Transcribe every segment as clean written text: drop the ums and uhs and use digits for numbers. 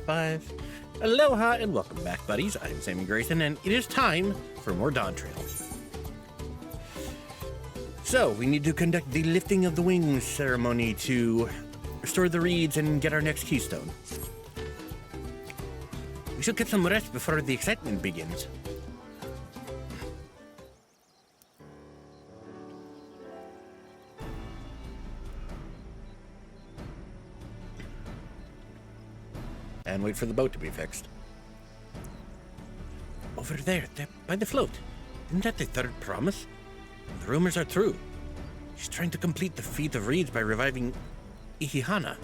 XIV. Aloha and welcome back, buddies. I'm Sammy Grayson, and it is time for more Dawntrail. So, we need to conduct the lifting of the wings ceremony to restore the reeds and get our next keystone. We should get some rest before the excitement begins. And wait for the boat to be fixed. Over there, by the float. Isn't that the third promise? The rumors are true. She's trying to complete the feat of reeds by reviving Ihihana.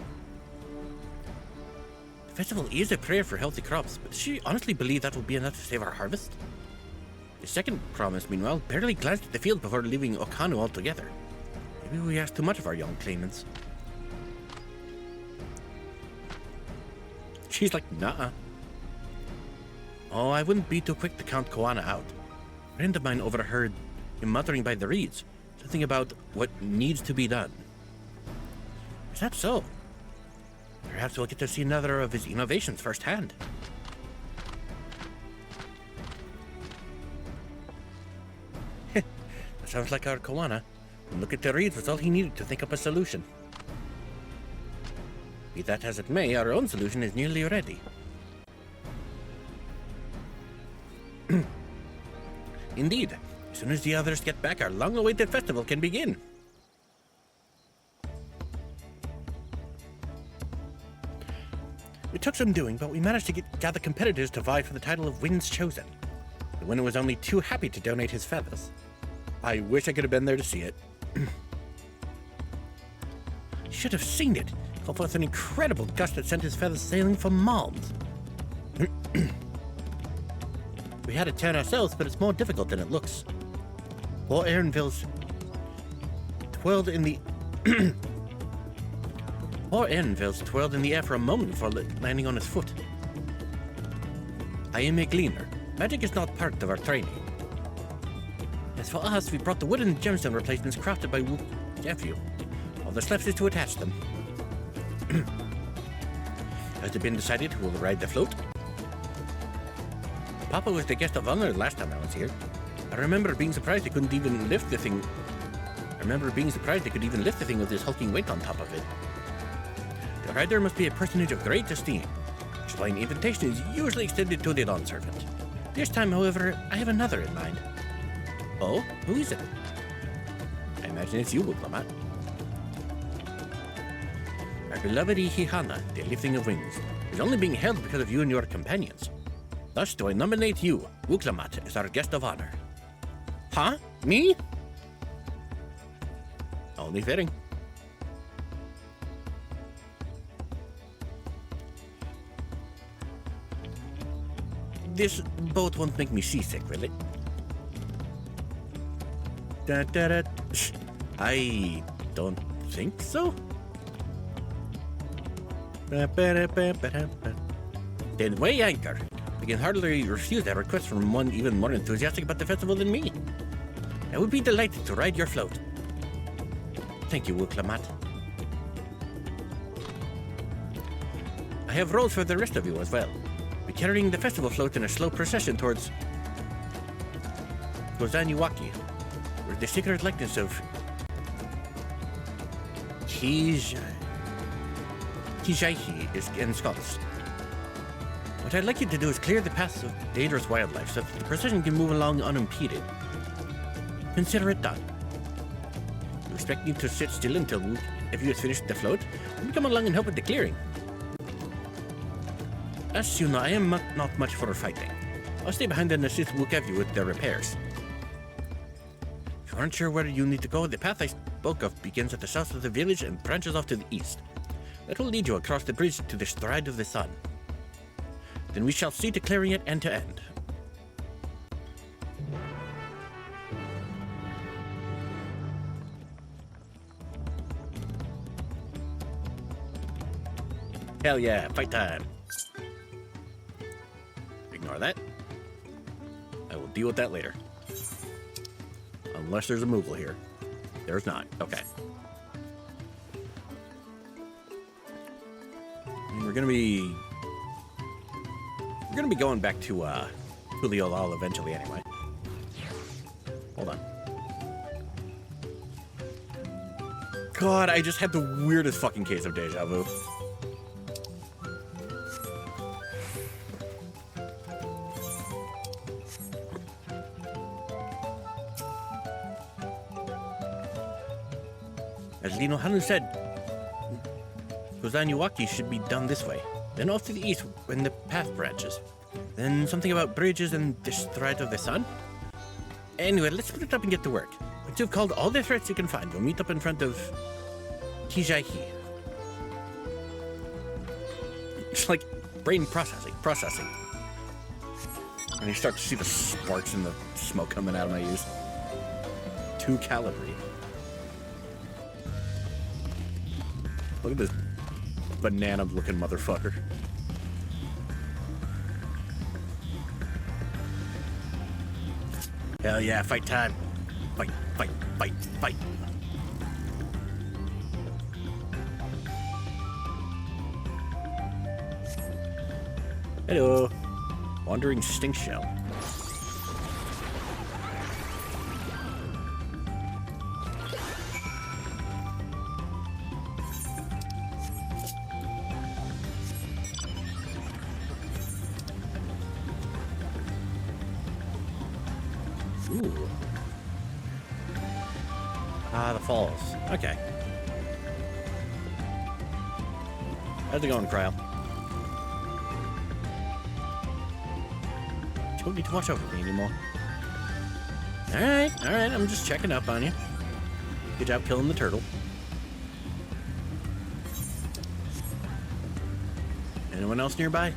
The festival is a prayer for healthy crops, but does she honestly believe that will be enough to save our harvest? The second promise, meanwhile, barely glanced at the field before leaving Okanu altogether. Maybe we asked too much of our young claimants. She's like, nah. Oh, I wouldn't be too quick to count Koana out. A friend of mine overheard him muttering by the reeds, something about what needs to be done. Is that so? Perhaps we'll get to see another of his innovations firsthand. That sounds like our Koana. And look at the reeds was all he needed to think up a solution. Be that as it may, our own solution is nearly ready. Indeed, as soon as the others get back, our long-awaited festival can begin. It took some doing, but we managed to gather competitors to vie for the title of Winds Chosen. The winner was only too happy to donate his feathers. I wish I could have been there to see it. You should have seen it. Called forth an incredible gust that sent his feathers sailing for miles. We had it turn ourselves, but it's more difficult than it looks. Poor Aaronville's twirled in the air for a moment before landing on his foot. I am a gleaner. Magic is not part of our training. As for us, we brought the wooden gemstone replacements crafted by Wook's nephew. All that's left is to attach them. Has it been decided who will ride the float? Papa was the guest of honor last time I was here. I remember being surprised they couldn't even lift the thing. With this hulking weight on top of it. The rider must be a personage of great esteem, which is why an invitation is usually extended to the dawn servant. This time, however, I have another in mind. Oh, who is it? I imagine it's you, Diplomat. Our beloved Ihihana, the lifting of wings, is only being held because of you and your companions. Thus do I nominate you, Wuklamat, as our guest of honor. Huh? Me? Only fitting. This boat won't make me seasick, will it? I don't think so. Then weigh anchor. I can hardly refuse a request from one even more enthusiastic about the festival than me. I would be delighted to ride your float. Thank you, Wuklamat. I have roles for the rest of you as well. We're carrying the festival float in a slow procession towards Aniwaki, where the secret likeness of Kijaihi is ensconced. What I'd like you to do is clear the paths of dangerous wildlife so that the procession can move along unimpeded. Consider it done. You expect me to sit still until if you have finished the float, then come along and help with the clearing. As you know, I am not much for fighting. I'll stay behind and assist Wukevu with the repairs. If you aren't sure where you need to go, the path I spoke of begins at the south of the village and branches off to the east. That will lead you across the bridge to the Stride of the Sun. Then we shall see to clearing it end to end. Hell yeah, fight time. Ignore that. I will deal with that later. Unless there's a Moogle here. There's not. Okay. And we're gonna be We're gonna be going back to Tuliolal eventually anyway. Hold on. God, I just had the weirdest fucking case of deja vu. As Lino Hanu said, Kozaniwaki should be done this way. Then off to the east when the path branches. Then something about bridges and the threat of the sun? Anyway, let's split it up and get to work. Once you've called all the threats you can find, we'll meet up in front of Tijaihi. It's like brain processing. And you start to see the sparks and the smoke coming out of my ears. 2 calorie. Look at this banana-looking motherfucker. Hell yeah, fight time. Fight, fight, fight, fight. Hello. Wandering stink shell. Ooh. Ah, the falls. Okay. How's it going, Cryo? You don't need to watch over me anymore. Alright, I'm just checking up on you. Good job killing the turtle. Anyone else nearby?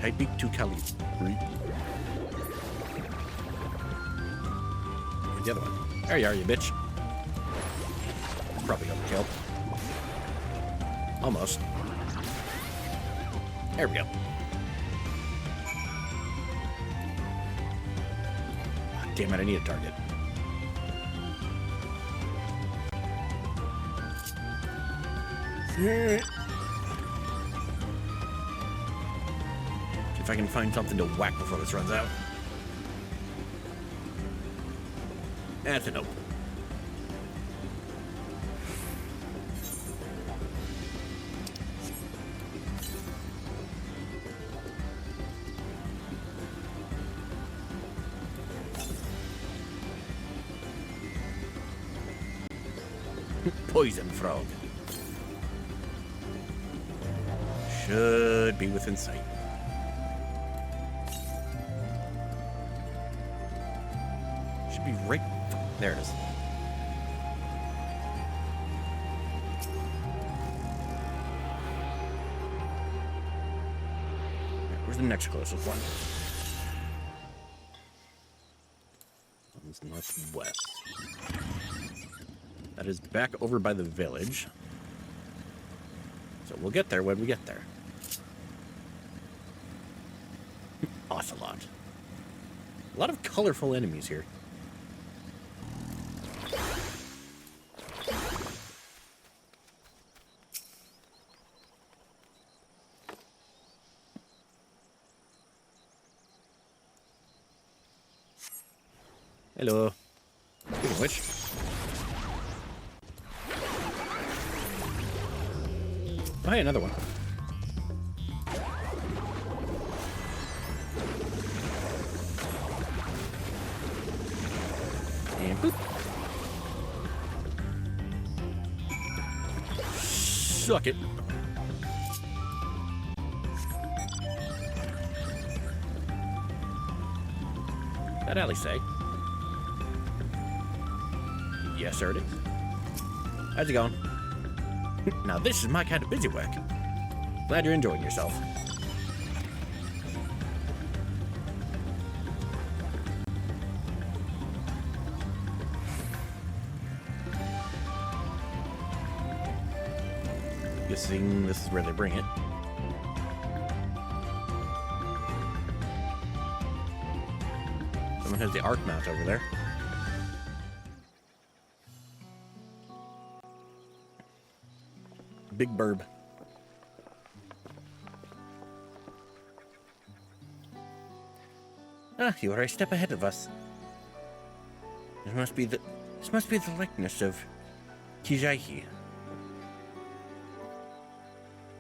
Tight beak, 2 calories. Where's the other one? There you are, you bitch. Probably overkill. Almost. There we go. Oh, damn it, I need a target. If I can find something to whack before this runs out. That's a nope. Poison frog. Should be within sight. Be right there. It is. Where's the next closest one? It's northwest. That is back over by the village. So we'll get there when we get there. Ocelot. A lot of colorful enemies here. Hello. Speaking of which. Oh, hey, another one. And boop. Suck it. That alley say? Yes, sir, it is. How's it going? Now, this is my kind of busy work. Glad you're enjoying yourself. Guessing this is where they bring it. Someone has the arc mount over there. Big burb. Ah, you are a step ahead of us. This must be the likeness of Kijaihi,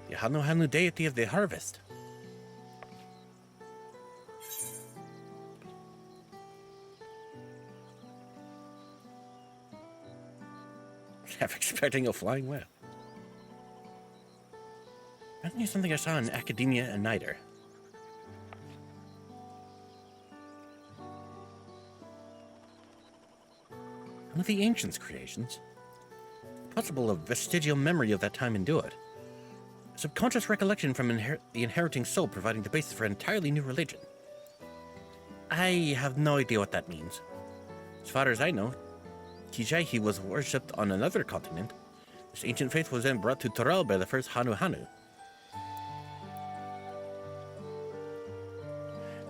the Hanu deity of the harvest. Half expecting a flying whale. I think it's something I saw in Academia and Nider. One of the ancients' creations. Possible a vestigial memory of that time in Duat. A subconscious recollection from the inheriting soul providing the basis for an entirely new religion. I have no idea what that means. As far as I know, Kijaihi was worshipped on another continent. This ancient faith was then brought to Torel by the first Hanu.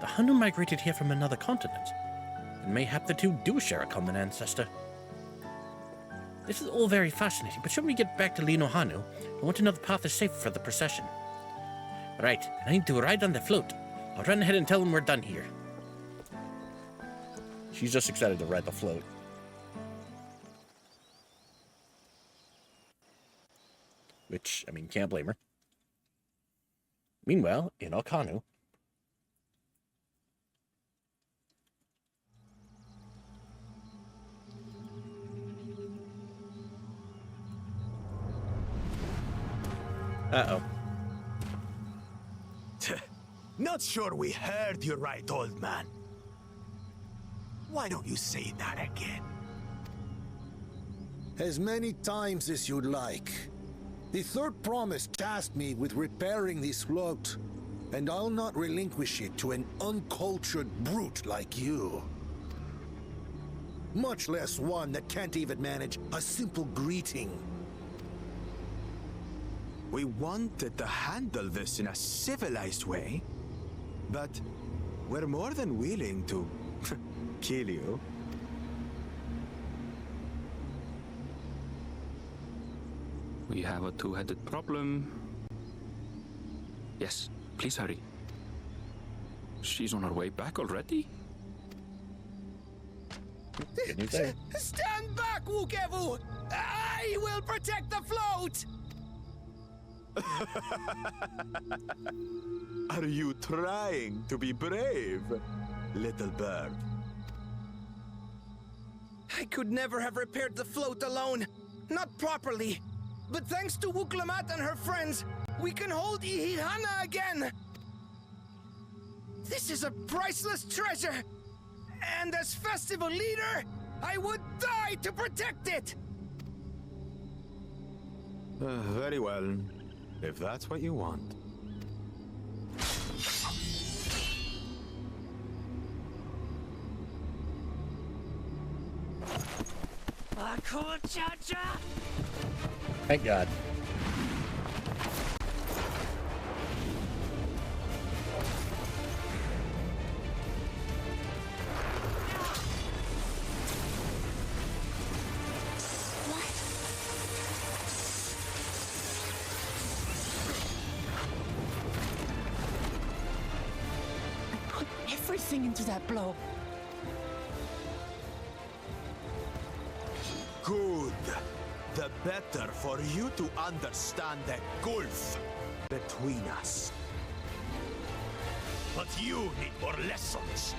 The Hanu migrated here from another continent, and mayhap the two do share a common ancestor. This is all very fascinating, but should we get back to Linohanu, I want to know the path is safe for the procession. Right, I need to ride on the float. I'll run ahead and tell them we're done here. She's just excited to ride the float. Which, I mean, can't blame her. Meanwhile, in Alkanu. Uh-oh. Not sure we heard you right, old man. Why don't you say that again? As many times as you'd like. The third promise tasked me with repairing this float, and I'll not relinquish it to an uncultured brute like you. Much less one that can't even manage a simple greeting. We wanted to handle this in a civilized way, but we're more than willing to kill you. We have a two-headed problem. Yes, please hurry. She's on her way back already? Stand back, Wukevu! I will protect the float! Are you trying to be brave, little bird? I could never have repaired the float alone. Not properly. But thanks to Wuklamat and her friends, we can hold Ihihana again! This is a priceless treasure! And as festival leader, I would die to protect it! Very well, if that's what you want. Thank God. Put everything into that blow. Good. The better for you to understand the gulf between us. But you need more lessons.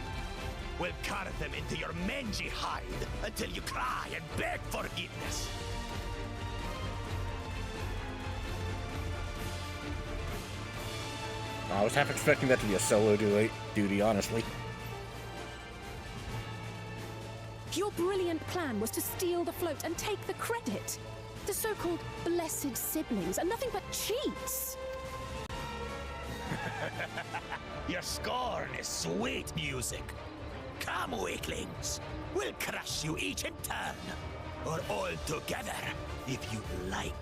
We'll carve them into your mangy hide until you cry and beg forgiveness. I was half expecting that to be a solo duty, honestly. Your brilliant plan was to steal the float and take the credit. The so-called blessed siblings are nothing but cheats. Your scorn is sweet music. Come, weaklings. We'll crush you each in turn. Or all together, if you like.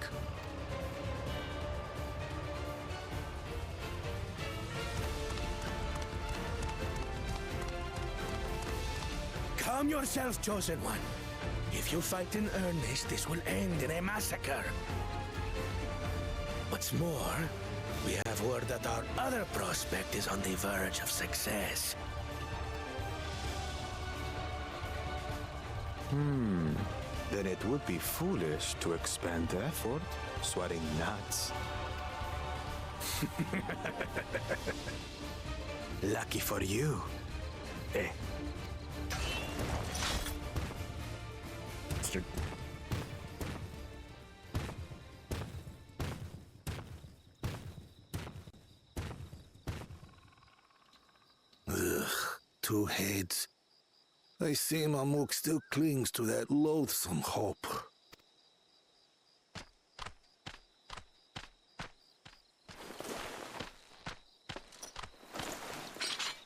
Calm yourself, Chosen One. If you fight in earnest, this will end in a massacre. What's more, we have word that our other prospect is on the verge of success. Then it would be foolish to expand the effort, sweating nuts. Lucky for you. Eh? Bastard. Ugh, two heads. I see Mamuk still clings to that loathsome hope.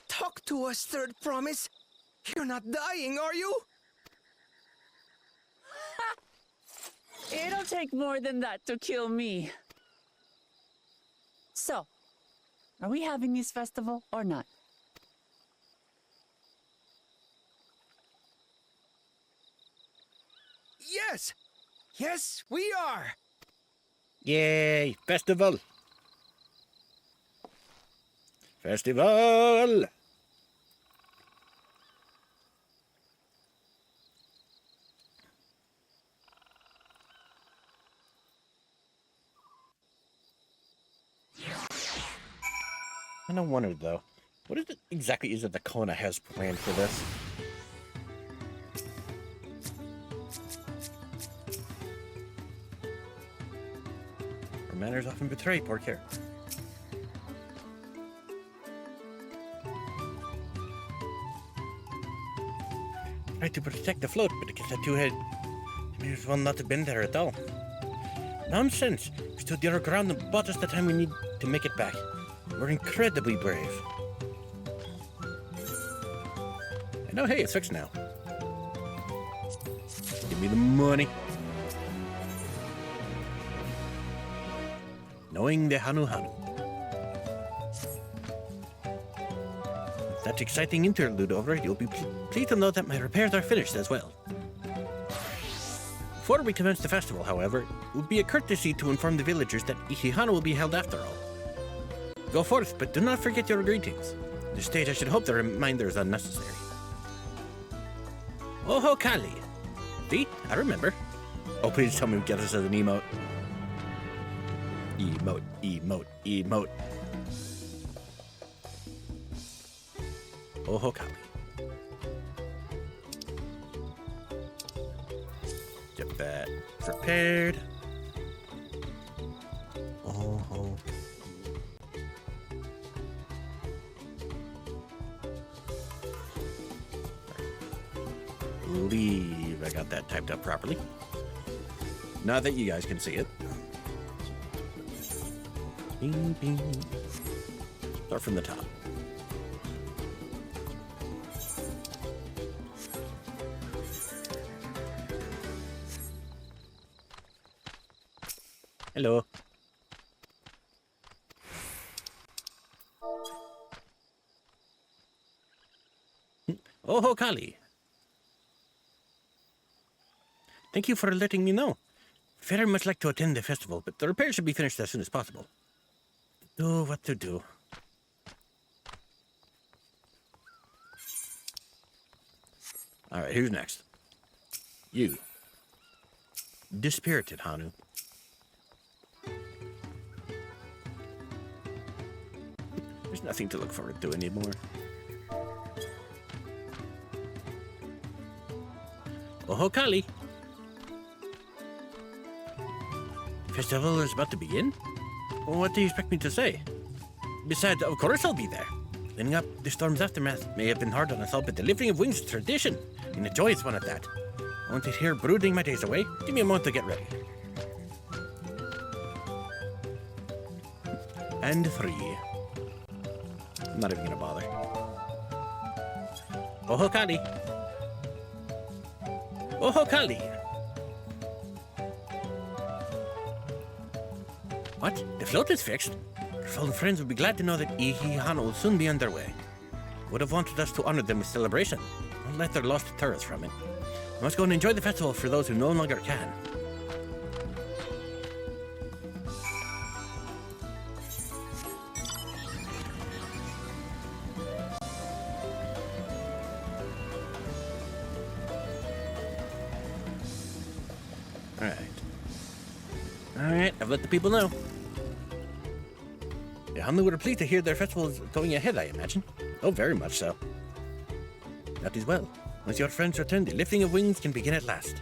Talk to us, Third Promise. You're not dying, are you? It'll take more than that to kill me. So, are we having this festival or not? Yes! Yes, we are! Yay! Festival! Festival! I no wonder though. What is it exactly is it that Kona has planned for this? Her manners often betray poor care. Tried to protect the float, but against that two-head, may as well not have been there at all. Nonsense! We stood your ground and bought us the time we need to make it back. We're incredibly brave. And oh hey, it's fixed now. Give me the money. Knowing the Hanu Hanu. With that exciting interlude over, you'll be pleased to know that my repairs are finished as well. Before we commence the festival, however, it would be a courtesy to inform the villagers that Ihihana will be held after all. Go forth, but do not forget your greetings. At this stage, I should hope the reminder is unnecessary. Oho Kali. See? I remember. Oh, please tell me we get this as an emote. Emote, emote, emote. Oho Kali. Get that prepared. Oho. Believe I got that typed up properly. Now that you guys can see it. Bing, bing. Start from the top. Hello. Oho Kali. Thank you for letting me know. Very much like to attend the festival, but the repairs should be finished as soon as possible. Do what to do. Alright, who's next? You. Dispirited, Hanu. There's nothing to look forward to anymore. Oho Kali. Festival is about to begin? What do you expect me to say? Besides, of course I'll be there. Cleaning up the storm's aftermath may have been hard on us all, but the lifting of wings is tradition, and a joyous one at that. I won't sit here brooding my days away. Give me a moment to get ready. And 3. I'm not even gonna bother. Oho Kali. Oho Kali. What? The float is fixed? Your fallen friends will be glad to know that Ihihana will soon be underway. would have wanted us to honor them with celebration, not let their lost deter us from it. We must go and enjoy the festival for those who no longer can. Alright, I've let the people know. Ihihana would are pleased to hear their festival is going ahead, I imagine. Oh, very much so. That is well. Once your friends return, the lifting of wings can begin at last.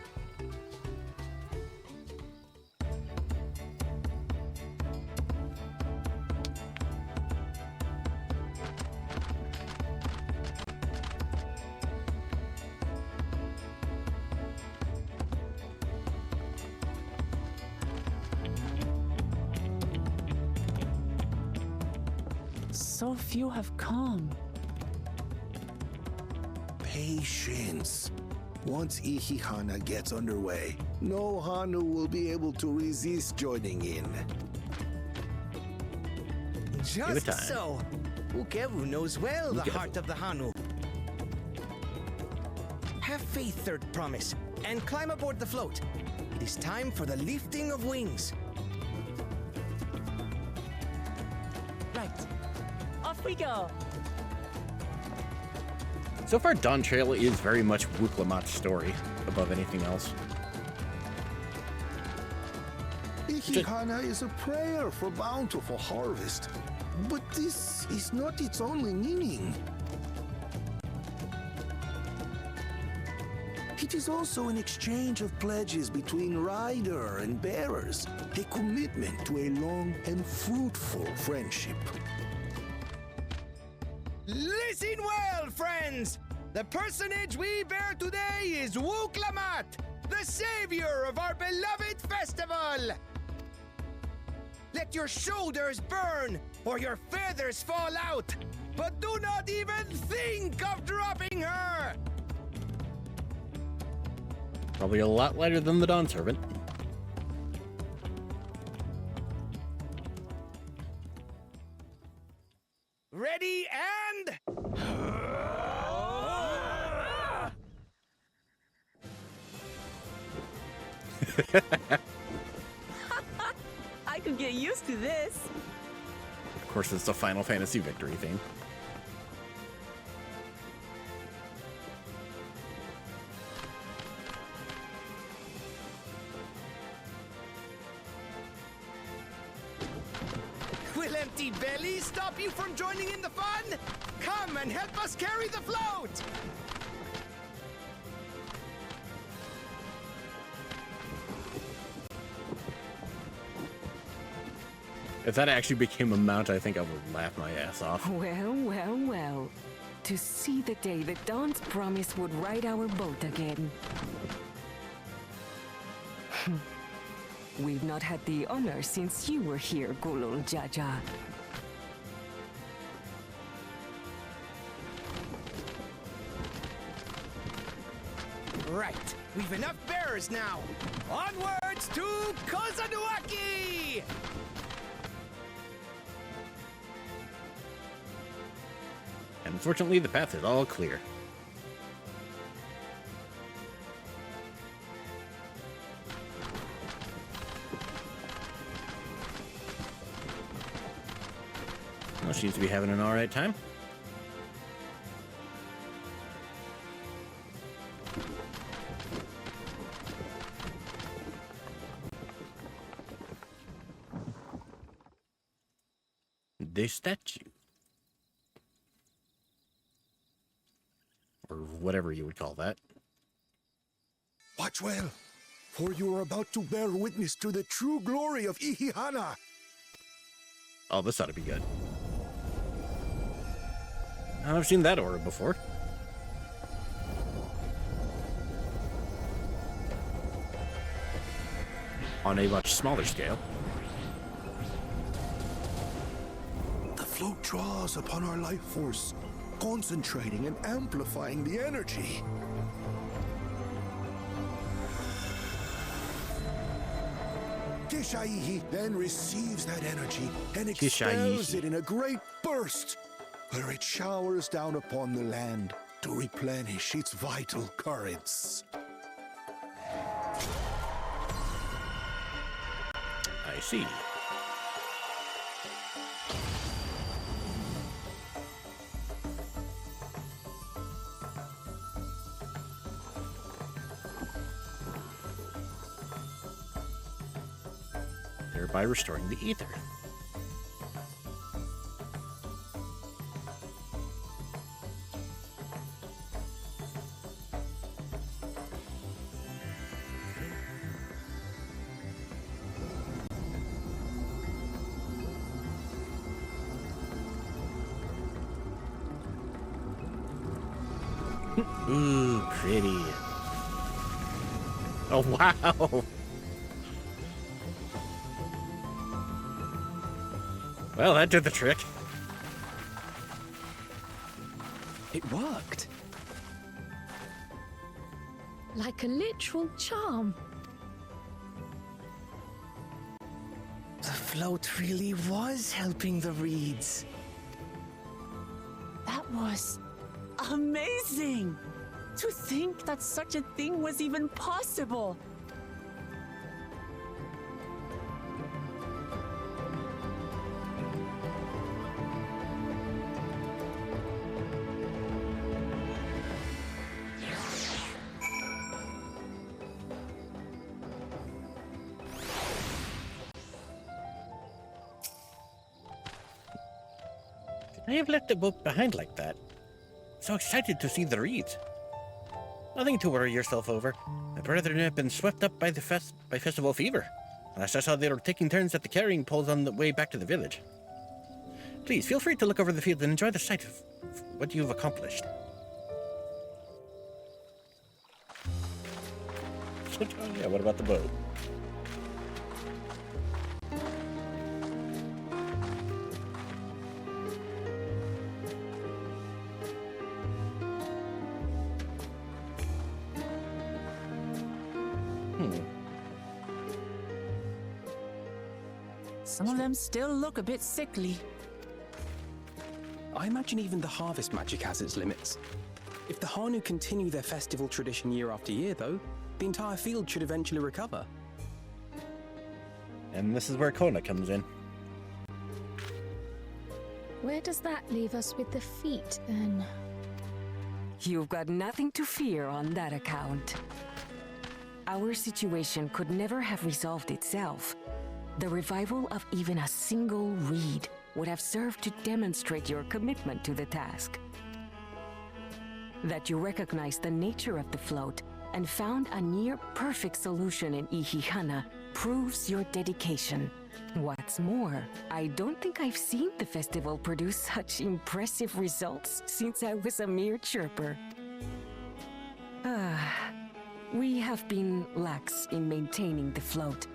So few have come. Patience. Once Ihihana gets underway, no Hanu will be able to resist joining in. Give it time. Just so. Ukevu knows well the heart of the Hanu. Have faith, Third Promise, and climb aboard the float. It is time for the lifting of wings. Right. Off we go. So far, Dawntrail is very much Wuklamat's story above anything else. Ihihana is a prayer for bountiful harvest, but this is not its only meaning. It is also an exchange of pledges between rider and bearers, a commitment to a long and fruitful friendship. Listen well, friends! The personage we bear today is Wuklamat, the savior of our beloved festival! Let your shoulders burn, or your feathers fall out, but do not even think of dropping her! Probably a lot lighter than the Dawn Servant. Ready and... I could get used to this. Of course, it's the Final Fantasy victory theme. Will empty belly stop you from joining in the fun? Come and help us carry the float! If that actually became a mount, I think I would laugh my ass off. Well, well, well. To see the day that Dawn's promise would ride our boat again. We've not had the honor since you were here, Gulul Jaja. Right, we've enough bearers now. Onwards to Kozanuaki! Unfortunately, the path is all clear. Well, seems to be having an alright time. The statue. Or whatever you would call that. Watch well, for you are about to bear witness to the true glory of Ihihana. Oh, this ought to be good. I've seen that aura before. On a much smaller scale. The float draws upon our life force, concentrating and amplifying the energy. Kishaihi then receives that energy and expels it in a great burst, where it showers down upon the land to replenish its vital currents. I see. Thereby restoring the ether. Ooh, pretty. Oh, wow. Well, that did the trick. It worked. Like a literal charm. The float really was helping the reeds. That was amazing! To think that such a thing was even possible! I have left the boat behind like that. So excited to see the reeds. Nothing to worry yourself over. My brethren have been swept up by festival fever. Last I saw, they were taking turns at the carrying poles on the way back to the village. Please feel free to look over the field and enjoy the sight of what you've accomplished. Yeah, what about the boat? Some of them still look a bit sickly. I imagine even the harvest magic has its limits. If the Hanu continue their festival tradition year after year, though, the entire field should eventually recover. And this is where Kona comes in. Where does that leave us with the feet, then? You've got nothing to fear on that account. Our situation could never have resolved itself. The revival of even a single reed would have served to demonstrate your commitment to the task. That you recognize the nature of the float and found a near-perfect solution in Ihihana proves your dedication. What's more, I don't think I've seen the festival produce such impressive results since I was a mere chirper. We have been lax in maintaining the float,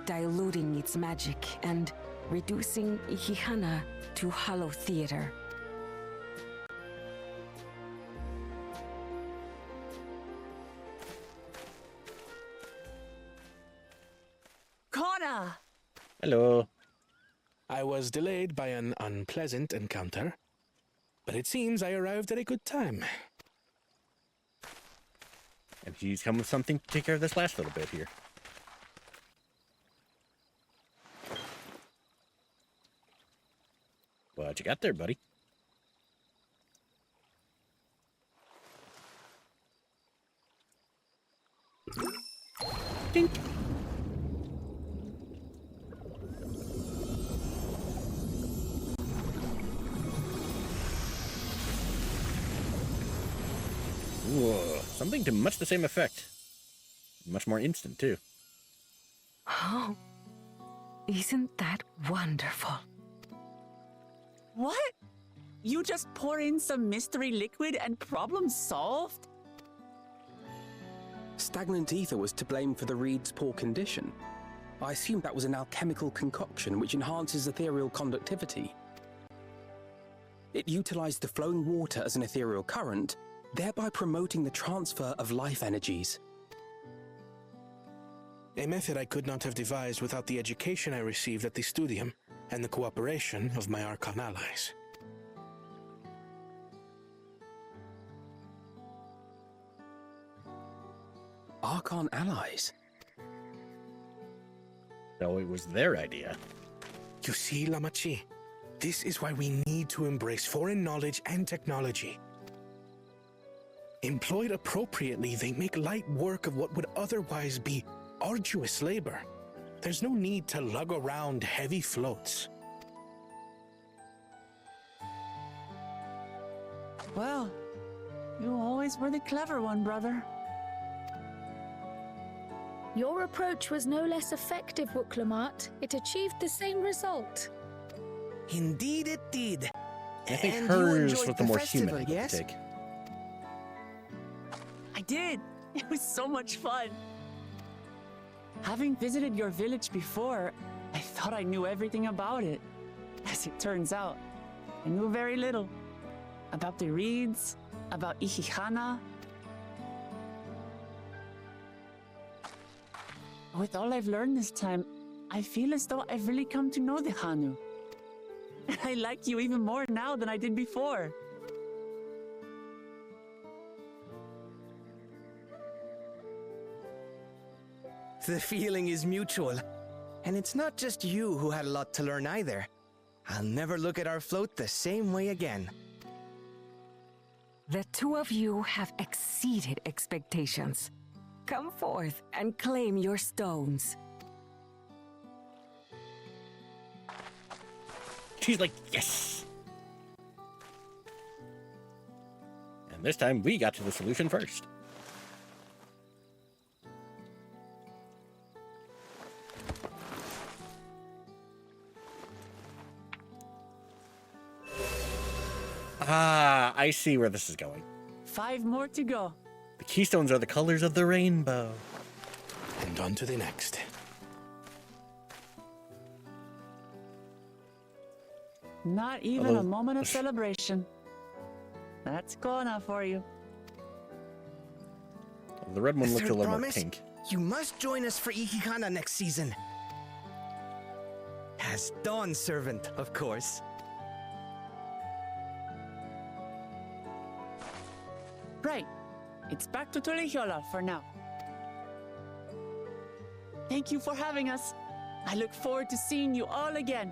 diluting its magic and reducing Ihihana to hollow theater. Connor! Hello. I was delayed by an unpleasant encounter, but it seems I arrived at a good time. And he's come with something to take care of this last little bit here. What you got there, buddy? Dink. Whoa, something to much the same effect. Much more instant, too. Oh, isn't that wonderful? What? You just pour in some mystery liquid and problem solved? Stagnant ether was to blame for the reed's poor condition. I assumed that was an alchemical concoction which enhances ethereal conductivity. It utilized the flowing water as an ethereal current, thereby promoting the transfer of life energies. A method I could not have devised without the education I received at the studium and the cooperation of my Archon allies. Archon allies. So it was their idea. You see, Lamachi, this is why we need to embrace foreign knowledge and technology. Employed appropriately, they make light work of what would otherwise be arduous labor. There's no need to lug around heavy floats. Well, you always were the clever one, brother. Your approach was no less effective, Wooklamat. It achieved the same result. Indeed it did. I think And you hers enjoyed was the more festival, human yes? take. I did. It was so much fun. Having visited your village before, I thought I knew everything about it. As it turns out, I knew very little. About the reeds, about Ihihana. With all I've learned this time, I feel as though I've really come to know the Hanu. And I like you even more now than I did before. The feeling is mutual. And it's not just you who had a lot to learn either. I'll never look at our float the same way again. The two of you have exceeded expectations. Come forth and claim your stones. She's like, yes! And this time we got to the solution first. Ah, I see where this is going. 5 more to go. The keystones are the colors of the rainbow. And on to the next. Not even Although- a moment of celebration. That's Kona for you. The red one The looks a third little more promise? pink. You must join us for Ihihana next season. As Dawn servant, of course. Right. It's back to Tulihiola for now. Thank you for having us. I look forward to seeing you all again.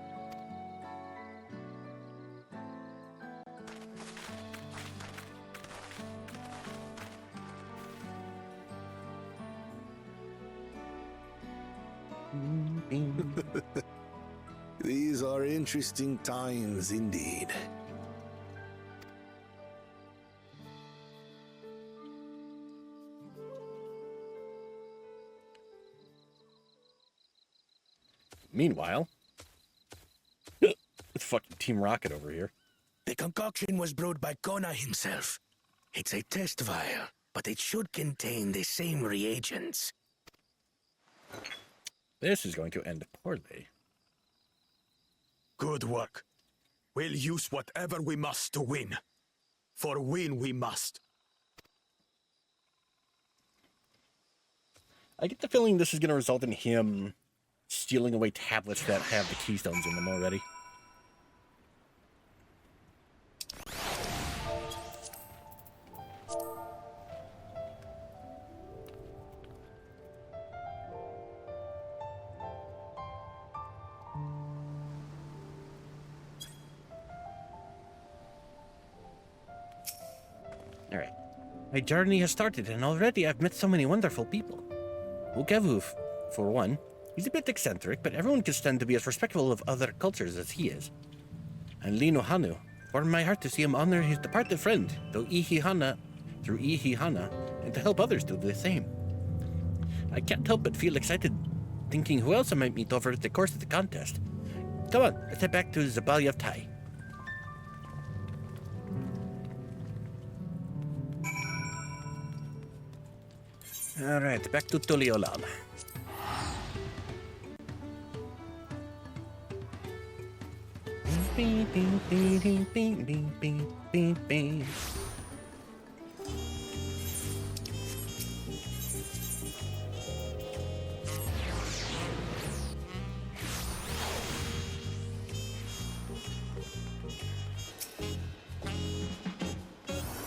These are interesting times indeed. Meanwhile, it's fucking Team Rocket over here. The concoction was brewed by Kona himself. It's a test vial, but it should contain the same reagents. This is going to end poorly. Good work. We'll use whatever we must to win. For win we must. I get the feeling this is going to result in him stealing away tablets that have the keystones in them already. Alright. My journey has started, and already I've met so many wonderful people. Ukevu, for one, he's a bit eccentric, but everyone can stand to be as respectful of other cultures as he is. And Lino Hanu, warmed my heart to see him honor his departed friend, through Ihihana, and to help others do the same. I can't help but feel excited thinking who else I might meet over the course of the contest. Come on, let's head back to Zabalya of Tai. Alright, back to Tuliolam. Bing, bing, bing, bing, bing, bing, bing, bing, bing.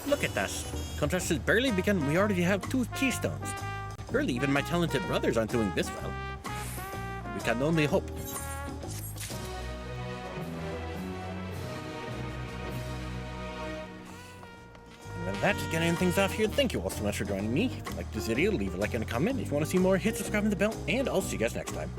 Look at us. Contest has barely begun. We already have 2 keystones. Surely even my talented brothers aren't doing this well. We can only hope. And with that, getting things off here, thank you all so much for joining me. If you liked this video, leave a like and a comment. If you want to see more, hit subscribe and the bell, and I'll see you guys next time.